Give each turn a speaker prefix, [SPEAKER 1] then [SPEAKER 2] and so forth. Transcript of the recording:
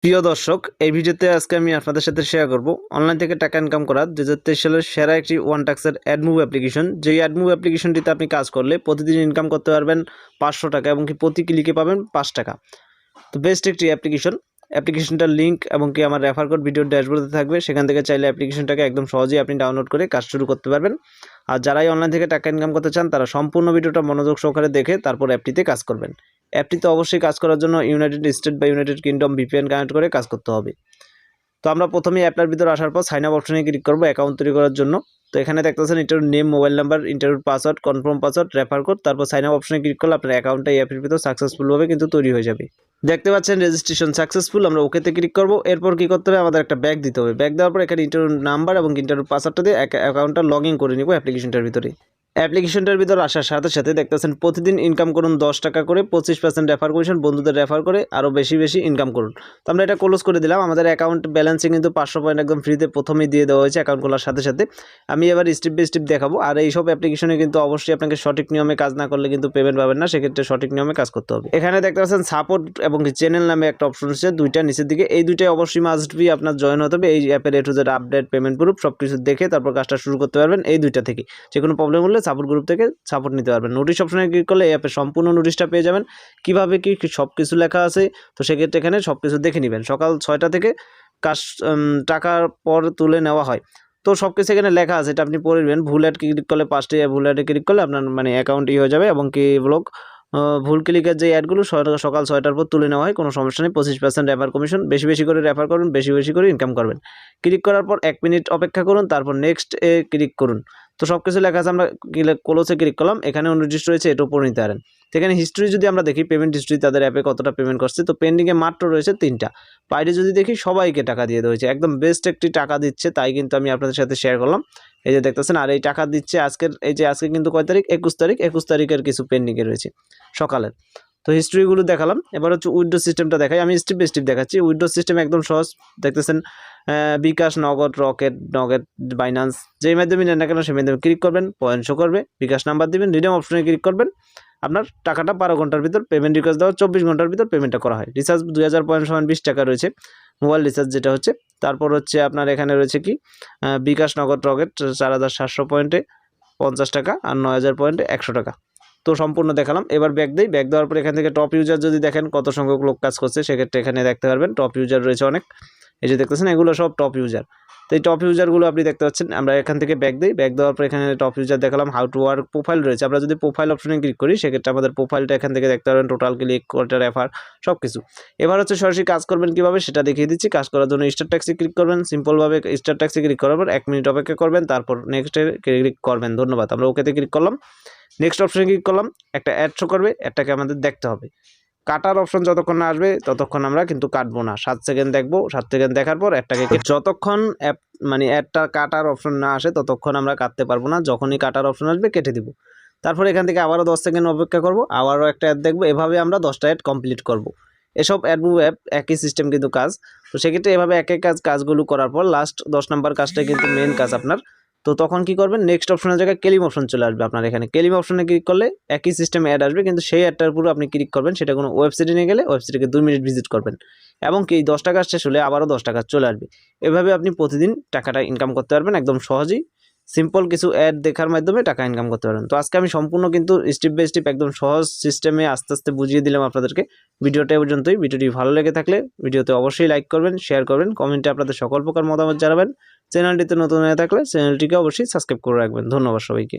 [SPEAKER 1] প্রিয় দর্শক, এই ভিডিওতে আজকে আমি আপনাদের সাথে শেয়ার করব অনলাইন থেকে টাকা ইনকাম করা 2023 সালের সেরা একটি ওয়ান টাক্সের অ্যাডমুভ অ্যাপ্লিকেশন। যেই অ্যাডমুভ অ্যাপ্লিকেশনটিতে আপনি কাজ করলে প্রতিদিন ইনকাম করতে পারবেন 500 টাকা এবং কি প্রতি ক্লিকে পাবেন 5 টাকা। তো বেস্ট একটি অ্যাপ্লিকেশনটার লিঙ্ক এবং কি আমার রেফার কোড ভিডিওর ড্যাশবোর্ডে থাকবে, সেখান থেকে চাইলে অ্যাপ্লিকেশনটাকে একদম সহজেই আপনি ডাউনলোড করে কাজ শুরু করতে পারবেন। আর যারাই অনলাইন থেকে টাকা ইনকাম করতে চান তারা সম্পূর্ণ ভিডিওটা মনোযোগ সহকারে দেখে তারপর অ্যাপটিতে কাজ করবেন। অ্যাপটিতে অবশ্যই কাজ করার জন্য ইউনাইটেড স্টেট বা ইউনাইটেড কিংডম ভিপিএন কানেক্ট করে কাজ করতে হবে। তো আমরা প্রথমেই অ্যাপটার ভিতরে আসার পর সাইন আপ অপশনে ক্লিক করবো অ্যাকাউন্ট তৈরি করার জন্য। তো এখানে দেখতেছেন interview name, mobile number, interview password, confirm password, refer code, তারপর সাইন আপ অপশনে ক্লিক করলে আপনার অ্যাকাউন্টটা এই অ্যাপের ভিতর সাকসেসফুলভাবে কিন্তু তৈরি হয়ে যাবে। দেখতে পাচ্ছেন রেজিস্ট্রেশন সাকসেসফুল। আমরা ওকেতে ক্লিক করবো। এরপর কি করতে হবে, আমাদের একটা ব্যাগ দিতে হবে। ব্যাগ দেওয়ার পর এখানে ইন্টারভিউ নাম্বার এবং ইন্টারভিউ পাসওয়ার্ডটা দিয়ে অ্যাকাউন্টটা লগ ইন করে নিব অ্যাপ্লিকেশনটার ভিতরে। অ্যাপ্লিকেশনটার ভিতর আসার সাথে সাথে দেখতেছেন প্রতিদিন ইনকাম করুন 10 টাকা করে, 25% রেফার কমিশন, বন্ধুদের রেফার করে আরও বেশি ইনকাম করুন। তো আমরা এটা ক্লোজ করে দিলাম। আমাদের অ্যাকাউন্ট ব্যালেন্সে কিন্তু 500 পয়েন্ট একদম ফ্রিতে প্রথমেই দিয়ে দেওয়া হয়েছে অ্যাকাউন্ট খোলার সাথে সাথে। আমি এবার স্টেপ বাই স্টেপ দেখাবো। আর এইসব অ্যাপ্লিকেশনে কিন্তু অবশ্যই আপনাকে সঠিক নিয়মে কাজ না করলে কিন্তু পেমেন্ট পাবেন না, সেক্ষেত্রে সঠিক নিয়মে কাজ করতে হবে। এখানে দেখতে পাচ্ছেন সাপোর্ট এবং চ্যানেল নামে একটা অপশন আছে, দুইটা নিচের দিকে। এই দুইটাই অবশ্যই মাস্ট বি আপনার জয়েন হতে হবে। এই অ্যাপের A to Z update, payment proof সব কিছু দেখে তারপর কাজটা শুরু করতে পারবেন। এই দুইটা থেকে যে কোনো প্রবলেম হলে সাপোর্ট গ্রুপ থেকে সাপোর্ট নিতে পারবেন। নোটিশ অপশনে ক্লিক করলে এই অ্যাপের সম্পূর্ণ নোটিশটা পেয়ে যাবেন, কীভাবে কি সব কিছু লেখা আছে। তো সেক্ষেত্রে এখানে সব কিছু দেখে নেবেন। সকাল 6টা থেকে কাজ টাকার পর তুলে নেওয়া হয়। তো সব কিছু এখানে লেখা আছে, এটা আপনি পড়ে নেবেন। ভুল অ্যাড ক্লিক করলে 5টি ভুল অ্যাডে ক্লিক করলে আপনার অ্যাকাউন্ট হয়ে যাবে এবং কি ব্লক ভুল ক্লিকের যে অ্যাডগুলো সকাল 6টার পর তুলে নেওয়া হয়, কোনো সমস্যা নেই। 25% রেফার কমিশন। বেশি করে রেফার করুন, বেশি করে ইনকাম করবেন। ক্লিক করার পর 1 মিনিট অপেক্ষা করুন, তারপর নেক্সট এ ক্লিক করুন। তো সব কিছু লেখা আছে, আমরা ক্লোজে ক্লিক করলাম। এখানে নির্দিষ্ট রয়েছে, এটাও পড়ে নিতে পারেন। এখানে হিস্ট্রি যদি আমরা দেখি, পেমেন্ট হিস্ট্রি তাদের অ্যাপে কতটা পেমেন্ট করছে, তো পেন্ডিংয়ে মাত্র রয়েছে 3টা। বাইরে যদি দেখি সবাইকে টাকা দিয়ে দেওয়া হয়েছে, একদম বেস্ট একটি টাকা দিচ্ছে, তাই কিন্তু আমি আপনাদের সাথে শেয়ার করলাম। এই যে দেখতেছেন, আর এই টাকা দিচ্ছে আজকে কিন্তু কয় তারিখ, 21 তারিখের কিছু পেন্ডিংয়ে রয়েছে সকালের। তো হিস্ট্রিগুলো দেখালাম। এবার হচ্ছে উইথড্র সিস্টেমটা দেখাই। আমি স্টেপ বাই স্টেপ দেখাচ্ছি। উইথড্র সিস্টেম একদম সহজ। দেখতেছেন বিকাশ, নগদ, নগদ, বাইন্যান্স, যেই মাধ্যমে নেন না কেন সেই মাধ্যমে ক্লিক করবেন, পয়েন্ট শো করবে, বিকাশ নাম্বার দিবেন, রিডিম অপশনে ক্লিক করবেন। আপনার টাকাটা 12 ঘন্টার ভিতর, পেমেন্ট রিকোয়েস্ট দেওয়া 24 ঘন্টার ভিতর পেমেন্টটা করা হয়। রিচার্জ 2000 পয়েন্ট সমান 20 টাকা রয়েছে, মোবাইল রিচার্জ যেটা হচ্ছে। তারপর হচ্ছে আপনার এখানে রয়েছে কি বিকাশ, নগদ, 4700 পয়েন্টে 50 টাকা আর 9000 পয়েন্টে 100 টাকা। তো সম্পূর্ণ দেখালাম। এবার ব্যাক দিই। ব্যাক দেওয়ার পর এখান থেকে টপ ইউজার যদি দেখেন কত সংখ্যক লোক কাজ করছে, সেক্ষেত্রে এখানে দেখতে পারবেন টপ ইউজার রয়েছে অনেক। এই যে দেখতেছেন, এগুলো সব টপ ইউজার। তো এই টপ ইউজারগুলো আপনি দেখতে পাচ্ছেন। আমরা এখান থেকে ব্যাক দিই। ব্যাক দেওয়ার পর এখানে টপ ইউজার দেখালাম। হাউ টু ওয়ার্ক প্রোফাইল রয়েছে। আমরা যদি প্রোফাইল অপশনে ক্লিক করি, সেক্ষেত্রে আমাদের প্রোফাইলটা এখান থেকে দেখতে পারবেন, টোটাল ক্লিক, কোয়ার্টার, রেফার সব কিছু। এবার হচ্ছে সরাসরি কাজ করবেন কীভাবে সেটা দেখিয়ে দিচ্ছি। কাজ করার জন্য স্টার ট্যাক্সে ক্লিক করবেন। সিম্পলভাবে স্টার ট্যাক্সে ক্লিক করার পর 1 মিনিট অপেক্ষা করবেন, তারপর নেক্সটে ক্লিক করবেন। ধন্যবাদ। আমরা ওকেতে ক্লিক করলাম। নেক্সট অপশনে ক্লিক করলাম। একটা অ্যাড শো করবে, অ্যাডটাকে আমাদের দেখতে হবে। কাটার অপশন যতক্ষণ না আসবে ততক্ষণ আমরা কিন্তু কাটবো না। 7 সেকেন্ড দেখবো। 7 সেকেন্ড দেখার পর অ্যাডটাকে যতক্ষণ অ্যাডটা কাটার অপশন না আসে ততক্ষণ আমরা কাটতে পারবো না। যখনই কাটার অপশন আসবে কেটে দিব। তারপর এখান থেকে আবারও 10 সেকেন্ড অপেক্ষা করবো, আবারও একটা অ্যাড দেখবো। এভাবে আমরা 10টা অ্যাড কমপ্লিট করবো। এসব অ্যাডমুভ অ্যাপ একই সিস্টেম কিন্তু কাজ। তো সেক্ষেত্রে এভাবে কাজগুলো করার পর লাস্ট 10 নম্বর কাজটাই কিন্তু মেন কাজ আপনার। তো তখন কি করবেন, নেক্সট অপশনের জায়গায় ক্লেম অপশন চলে আসবে। আপনার এখানে ক্লেম অপশনে ক্লিক করলে একই সিস্টেম অ্যাড আসবে, কিন্তু সেই অ্যাডটার উপর আপনি ক্লিক করবেন। সেটা কোনো ওয়েবসাইটে নিয়ে গেলে ওয়েবসাইটে 2 মিনিট ভিজিট করবেন এবং কি 10 টাকা শেষ হলে আবারও 10 টাকা চলে আসবে। এভাবে আপনি প্রতিদিন টাকাটা ইনকাম করতে পারবেন একদম সহজেই। সিম্পল কিছু অ্যাড দেখার মাধ্যমে টাকা ইনকাম করতে পারবেন। তো আজকে আমি সম্পূর্ণ কিন্তু স্টেপ বাই স্টেপ একদম সহজ সিস্টেমে আস্তে আস্তে বুঝিয়ে দিলাম আপনাদেরকে। ভিডিওটা এ পর্যন্তই। ভিডিওটি ভালো লেগে থাকলে ভিডিওতে অবশ্যই লাইক করবেন, শেয়ার করবেন, কমেন্টে আপনাদের সকল প্রকার মতামত জানাবেন। চ্যানেলটিতে নতুন হয়ে থাকলে চ্যানেলটিকে অবশ্যই সাবস্ক্রাইব করে রাখবেন। ধন্যবাদ সবাইকে।